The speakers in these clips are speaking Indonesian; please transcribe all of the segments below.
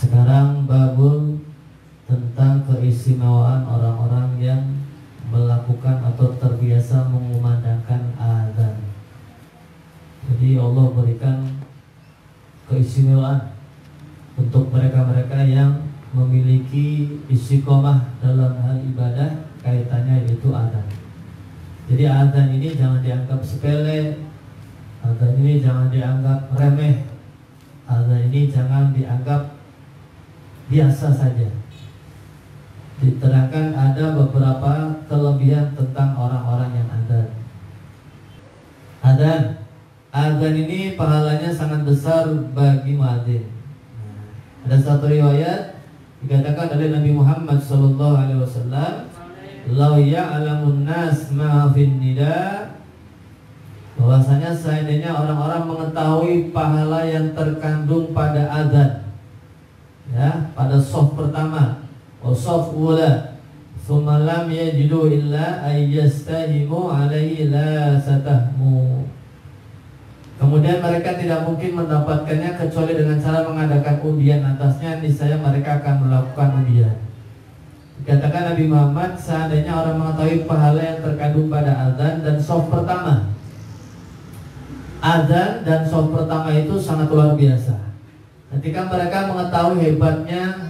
Sekarang babul tentang keistimewaan orang-orang yang melakukan atau terbiasa mengumandangkan azan. Jadi Allah berikan keistimewaan untuk mereka-mereka yang memiliki istiqomah dalam hal ibadah, kaitannya yaitu azan. Jadi azan ini jangan dianggap sepele, azan ini jangan dianggap remeh, azan ini jangan dianggap biasa saja. Diterangkan ada beberapa kelebihan tentang orang-orang yang azan. Azan ini pahalanya sangat besar bagi muadzin. Ada satu riwayat dikatakan oleh Nabi Muhammad SAW, "Lau ya'lamun nas ma fin nida", bahwasanya seandainya orang-orang mengetahui pahala yang terkandung pada azan, ya, pada shaf pertama, shaf ula, thumma lam yajidu illa ayyastahimu alaihi la satahmu. Kemudian mereka tidak mungkin mendapatkannya kecuali dengan cara mengadakan undian atasnya, niscaya mereka akan melakukan undian. Dikatakan Nabi Muhammad, seandainya orang mengetahui pahala yang terkandung pada azan dan shaf pertama. Azan dan shaf pertama itu sangat luar biasa. Ketika mereka mengetahui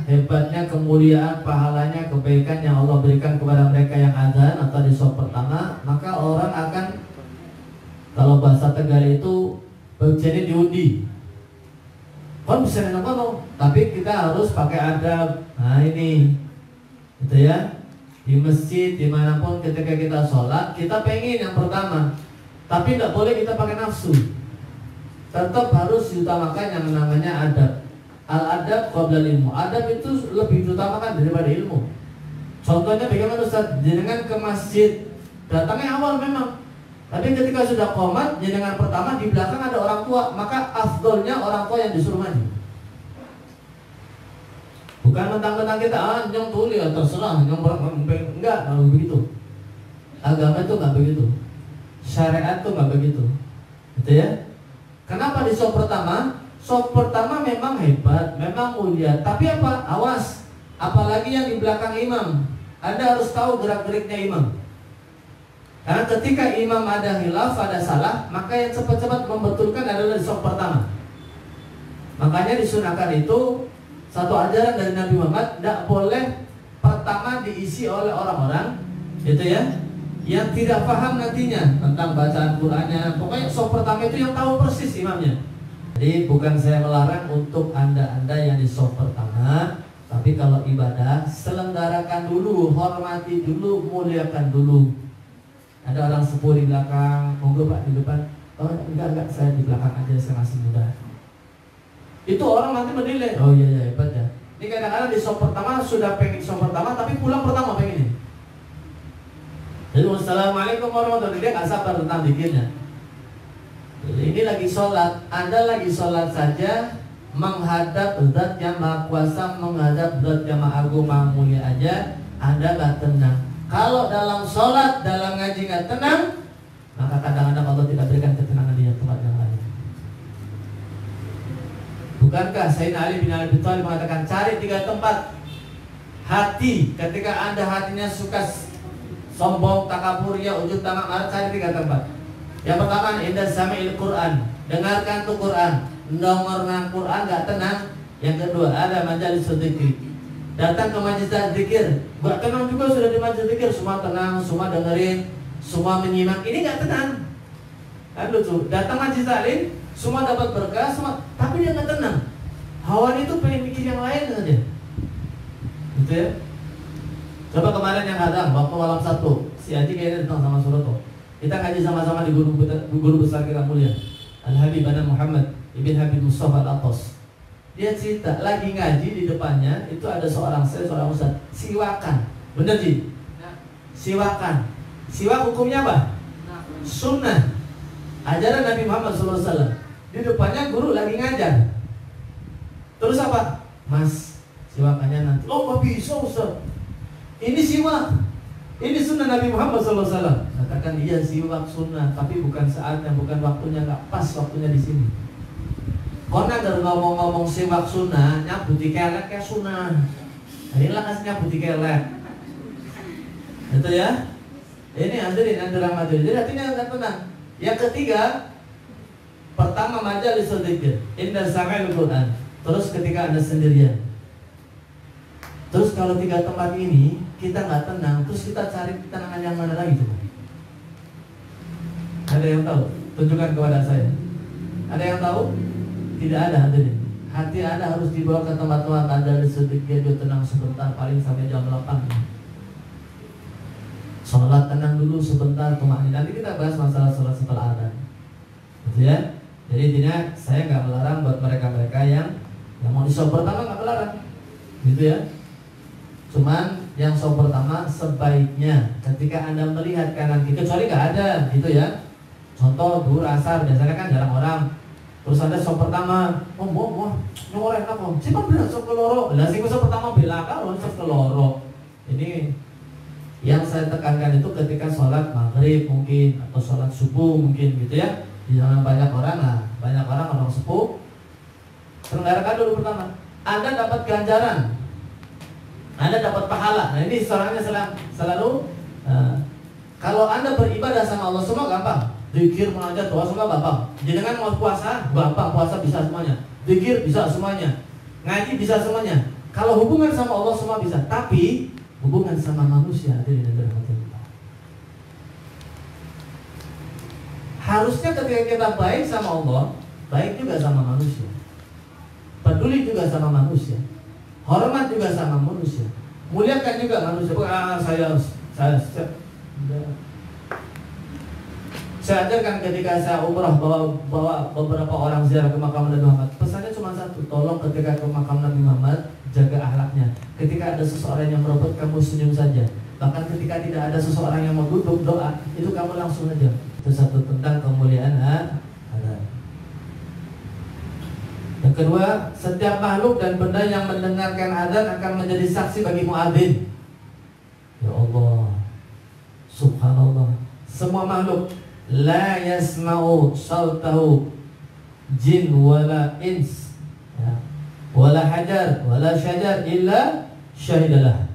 hebatnya kemuliaan, pahalanya, kebaikan yang Allah berikan kepada mereka yang azan atau di shaf pertama, maka orang akan, kalau bahasa Tegal itu jadi diundi. Kan bisa nengono, tapi kita harus pakai adab. Nah ini, gitu ya. Di masjid, dimanapun ketika kita sholat, kita pengen yang pertama, tapi tidak boleh kita pakai nafsu. Tetap harus diutamakan yang namanya adab. Al-adab qabla ilmu. Adab itu lebih diutamakan daripada ilmu. Contohnya bagaimana Ustaz? Jenengan ke masjid, datangnya awal memang, tapi ketika sudah qomat, jenengan pertama, di belakang ada orang tua, maka afdolnya orang tua yang disuruh maju. Bukan mentang-mentang kita nyong tuli ya terserah, nyong enggak, kalau begitu. Agama itu enggak begitu. Syariat itu enggak begitu. Gitu ya. Kenapa di shaf pertama? Shaf pertama memang hebat, memang mulia, tapi apa? Awas, apalagi yang di belakang imam. Anda harus tahu gerak-geriknya imam. Karena ketika imam ada hilaf, ada salah, maka yang cepat-cepat membetulkan adalah di shaf pertama. Makanya disunahkan itu, satu ajaran dari Nabi Muhammad, tidak boleh pertama diisi oleh orang-orang, gitu ya, yang tidak paham nantinya tentang bacaan Qur'annya. Pokoknya shaf pertama itu yang tahu persis imamnya. Jadi bukan saya melarang untuk anda-anda yang di shaf pertama, tapi kalau ibadah, selenggarakan dulu, hormati dulu, muliakan dulu. Ada orang sepuh di belakang, monggo Pak di depan. Oh enggak, saya di belakang aja, saya masih muda. Itu orang nanti menilai, oh iya hebat ya. Ini kadang-kadang di shaf pertama sudah pengen shaf pertama, tapi pulang pertama pengen. Jadi wassalamualaikum warahmatullahi wabarakatuh, dia nggak sabar tentang dikirnya. Ini lagi sholat, anda lagi sholat saja, menghadap zat yang maha kuasa, menghadap zat yang maha agung, maha mulia aja, anda nggak tenang. Kalau dalam sholat, dalam ngaji nggak tenang, maka kadang-kadang Allah tidak berikan ketenangan di tempat yang lain. Bukankah Sayyidina Ali bin Abi Thalib mengatakan, cari 3 tempat hati, ketika anda hatinya suka sombong, takabur, ya ujub, tamak, marah, cari 3 tempat. Yang pertama, indah sami'il Quran, dengarkan tuh Quran. Dengarkan Quran nggak tenang. Yang kedua, ada majalis dzikir, datang ke majelis zikir, gak tenang juga sudah di majelis zikir, semua tenang, semua dengerin, semua menyimak, ini gak tenang. Kan lucu, datang majelis taklim, semua dapat berkah, semua, tapi dia gak tenang. Hawa itu pengen mikir yang lain saja. Gitu ya. Coba kemarin yang datang, waktu malam Sabtu, si Haji kayaknya datang sama Suroto. Kita ngaji sama-sama di guru besar kita mulia, Al-Habib Anan Muhammad Ibn Habib Mustafa Al-Atas. Dia cerita, lagi ngaji di depannya itu ada seorang ustaz siwakan. Bener Ji? Siwakan. Siwak hukumnya apa? Sunnah. Ajaran Nabi Muhammad SAW. Di depannya guru lagi ngajar. Terus apa? Mas, siwakannya nanti. Oh gak bisa Ustaz, ini siwak, ini sunnah Nabi Muhammad SAW. Katakan iya siwak sunnah, tapi bukan saatnya, bukan waktunya, gak pas waktunya di sini. Karena dari ngomong-ngomong siwak sunnah, nyabuti kelek kayak sunnah. Inilah kasih nyabuti kelek. Itu ya. Ini hadirin yang dirahmati. Jadi artinya nggak tenang. Yang ketiga, pertama majalis dzikir, inda sama'il Quran. Terus ketika Anda sendirian. Terus kalau 3 tempat ini kita nggak tenang, terus kita cari ketenangan yang mana lagi coba? Ada yang tahu? Tunjukkan kepada saya. Ada yang tahu? Tidak ada, hadirin. Hati Anda harus dibawa ke tempat-tempat Anda sedikit tenang sebentar, paling sampai jam 8. Sholat tenang dulu sebentar, nanti kita bahas masalah sholat setelah adzan. Gitu ya. Jadi intinya saya nggak melarang buat mereka-mereka yang mau di sholat pertama nggak melarang, gitu ya. Cuman yang sholat pertama sebaiknya ketika Anda melihat kanan kiri, kecuali nggak ada, gitu ya. Contoh duhur asar biasanya kan jarang orang. Terus ada sholat pertama, nyorek apa? Siapa bilang sholat keloro? Lah sing sholat pertama belakang, sholat keloro. Ini yang saya tekankan itu ketika sholat maghrib mungkin atau sholat subuh mungkin, gitu ya. Di zaman banyak orang, orang sepuh, selenggarakan dulu pertama. Anda dapat ganjaran, Anda dapat pahala. Nah ini soalnya selalu kalau Anda beribadah sama Allah semua gampang. Zikir, munajat, doa semua gampang. Jangan mau puasa, gampang, puasa bisa semuanya. Zikir bisa semuanya. Ngaji bisa semuanya. Kalau hubungan sama Allah semua bisa, tapi hubungan sama manusia harusnya ketika kita baik sama Allah, baik juga sama manusia. Peduli juga sama manusia. Hormat juga sama manusia. Muliakan juga manusia. Saya ajarkan ketika saya umrah bawa beberapa orang ziarah ke makam Nabi Muhammad. Pesannya cuma satu, tolong ketika ke makam Nabi Muhammad jaga akhlaknya. Ketika ada seseorang yang merebut, kamu senyum saja. Bahkan ketika tidak ada seseorang yang mau duduk doa, itu kamu langsung aja. Itu satu tentang kemuliaan adzan. Yang kedua, setiap makhluk dan benda yang mendengarkan adzan akan menjadi saksi bagi muadzin. Ya Allah, subhanallah. Semua makhluk la yasma'u sautahu jin wala ins ya, wala hajar wala syajar illa syahidalah.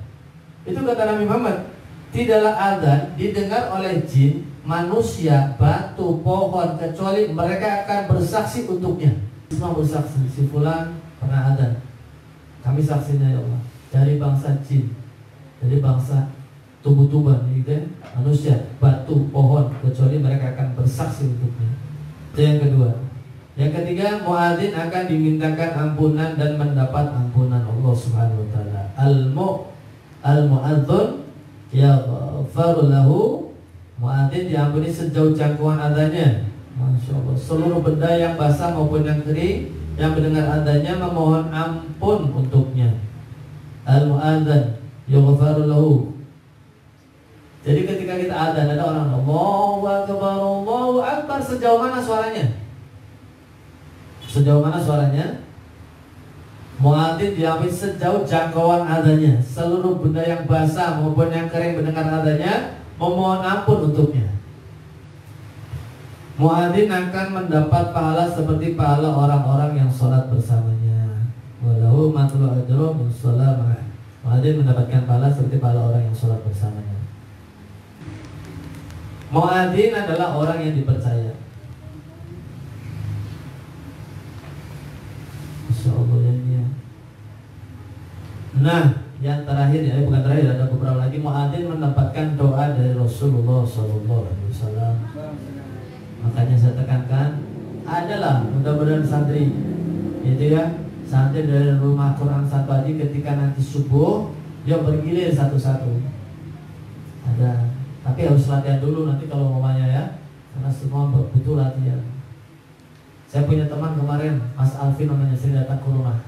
Itu kata Nabi Muhammad. Tidaklah adzan didengar oleh jin, manusia, batu, pohon, kecuali mereka akan bersaksi untuknya. Semua bersaksi, si fulan pernah adzan, kami saksinya ya Allah. Dari bangsa jin, dari bangsa tumbuh-tumbuhan, gitu ya, manusia, batu, pohon, kecuali mereka akan bersaksi untuknya. Itu yang kedua. Yang ketiga, muadzin akan dimintakan ampunan dan mendapat ampunan Allah Subhanahu wa taala. Al-mu'adzun yaghfaru lahu, muadzin diampuni sejauh jangkauan adanya. Masya Allah. Seluruh benda yang basah maupun yang kering yang mendengar adanya memohon ampun untuknya. Al-mu'adzin yaghfaru lahu. Jadi ketika kita adzan ada orang Allahu Akbar, Allahu Akbar, sejauh mana suaranya? Sejauh mana suaranya? Muadzin diampuni sejauh jangkauan adanya. Seluruh benda yang basah maupun yang kering mendengar adanya memohon ampun untuknya. Muadzin akan mendapat pahala seperti pahala orang-orang yang sholat bersamanya. Walahu matlu ajru min shalah. Muadzin mendapatkan pahala seperti pahala orang yang sholat bersamanya. Muadzin adalah orang yang dipercaya. Masya Allah ya. Nah, yang terakhir ya, bukan terakhir, ada beberapa lagi. Muadzin mendapatkan doa dari Rasulullah SAW. Makanya saya tekankan, adalah mudah-mudahan santri, itu ya, santri dari rumah Quran satu aja ketika nanti subuh dia bergilir satu-satu. Ada. Tapi harus latihan dulu nanti kalau mamanya ya, karena semua butuh latihan. Saya punya teman kemarin, Mas Alvin namanya, saya datang ke rumah.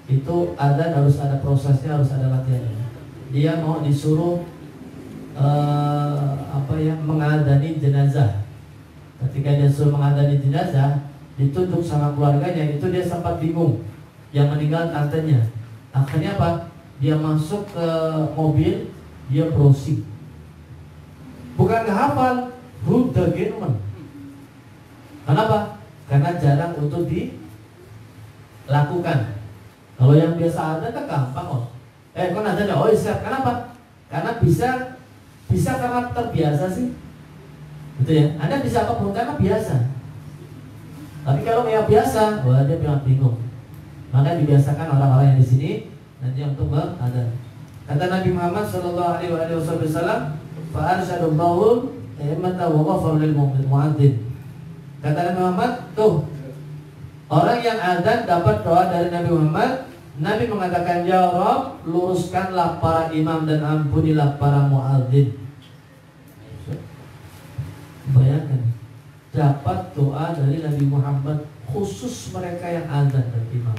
Itu adzan harus ada prosesnya, harus ada latihannya. Dia mau disuruh mengadani jenazah. Ketika dia suruh mengadani jenazah, ditunjuk sama keluarganya, itu dia sempat bingung. Yang meninggal tantenya. Akhirnya apa? Dia masuk ke mobil, dia browsing. Bukan gak hafal, Rudagenman. Kenapa? Karena jarang untuk lakukan. Kalau yang biasa ada kan gampang kok. Kok ada oh siap. Kenapa? Karena bisa karena terbiasa sih. Gitu ya. Anda bisa apapun karena biasa. Tapi kalau nggak biasa, wah dia bingung. Maka dibiasakan orang-orang yang di sini nanti untuk ada. Kata Nabi Muhammad Shallallahu Alaihi Wasallam, "Fa'arsyadullahu mata wa ghafar lil mu'adzin." Kata Nabi Muhammad, tuh orang yang azan dapat doa dari Nabi Muhammad. Nabi mengatakan, ya Rabb, luruskanlah para imam dan ampunilah para mu'adzin. Bayangkan, dapat doa dari Nabi Muhammad khusus mereka yang azan dan imam.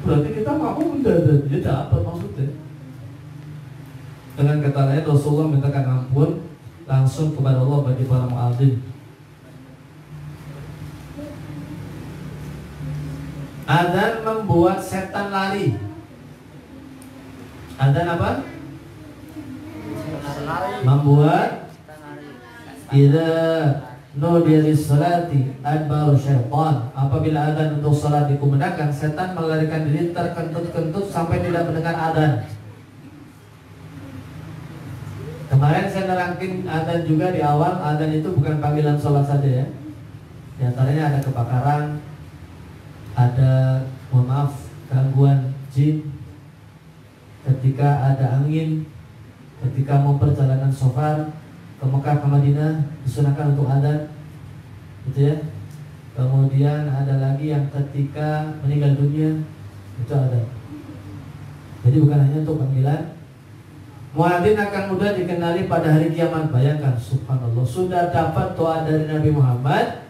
Berarti kita mau mendadak, dia dapat maksudnya. Dengan kata lain, Rasulullah mintakan ampun langsung kepada Allah bagi para mu'adzin. Adzan membuat setan lari. Adzan apa? Membuat idza nudiya lis-salati adbaru syaitan. Apabila adzan untuk salat dikumandangkan, setan melarikan diri terkentut-kentut sampai tidak mendengar adzan. Kemarin saya nerangin adzan juga di awal. Adzan itu bukan panggilan salat saja ya. Di antaranya ada kebakaran, ada gangguan jin, ketika ada angin, ketika mau perjalanan safar ke Mekah ke Madinah disunahkan untuk adzan, gitu ya. Kemudian ada lagi yang ketika meninggal dunia itu adzan. Jadi bukan hanya untuk panggilan. Muadzin akan mudah dikenali pada hari kiamat. Bayangkan, subhanallah, sudah dapat doa dari Nabi Muhammad,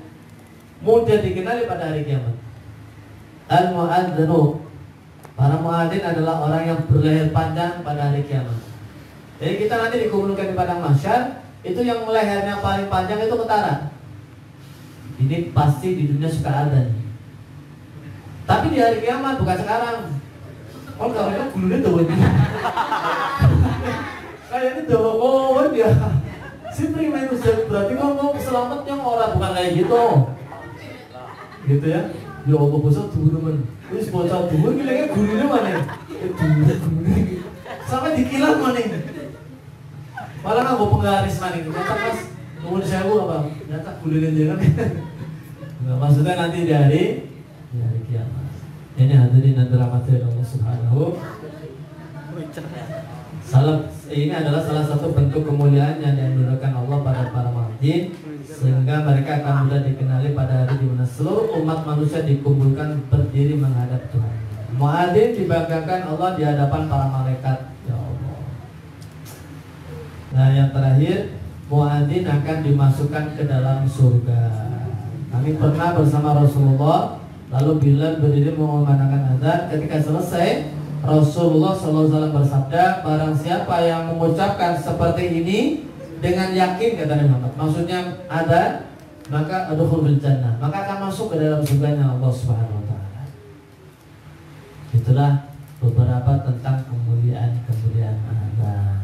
mudah dikenali pada hari kiamat. Al-mu'adzinu, para muadzin adalah orang yang berleher panjang pada hari kiamat. Jadi kita nanti dikumpulkan di padang mahsyar, itu yang lehernya paling panjang itu ketara. Ini pasti di dunia suka adzan. Tapi di hari kiamat bukan sekarang. Oh kalau gulunya dawa ini. Kayaknya dawa dia. Si prima itu berarti kamu selamatnya orang bukan kayak gitu. Gitu ya. Ya Allah bosok dulu teman. Terus bocah dulu gilanya gurunya mana? Sampai dikilat mana? Malah nggak penggaris mana? Ternyata pas nomor saya apa? Ternyata gurunya jangan. Nah, maksudnya nanti di hari kiamat. Ini hadirin dan dirahmati Allah Subhanahu. Ini adalah salah satu bentuk kemuliaan yang dianugerahkan Allah pada para muadzin, sehingga mereka akan mudah dikenali pada hari di mana seluruh umat manusia dikumpulkan berdiri menghadap Tuhan. Muadzin dibanggakan Allah di hadapan para malaikat. Ya Allah. Nah yang terakhir, muadzin akan dimasukkan ke dalam surga. Kami pernah bersama Rasulullah, lalu Bilal berdiri mengumandangkan azan. Ketika selesai, Rasulullah SAW bersabda, barang siapa yang mengucapkan seperti ini dengan yakin, kata Nabi Muhammad, maksudnya ada, maka adkhul bil jannah, maka akan masuk ke dalam surganya Allah Subhanahu wa taala. Itulah beberapa tentang kemuliaan azan.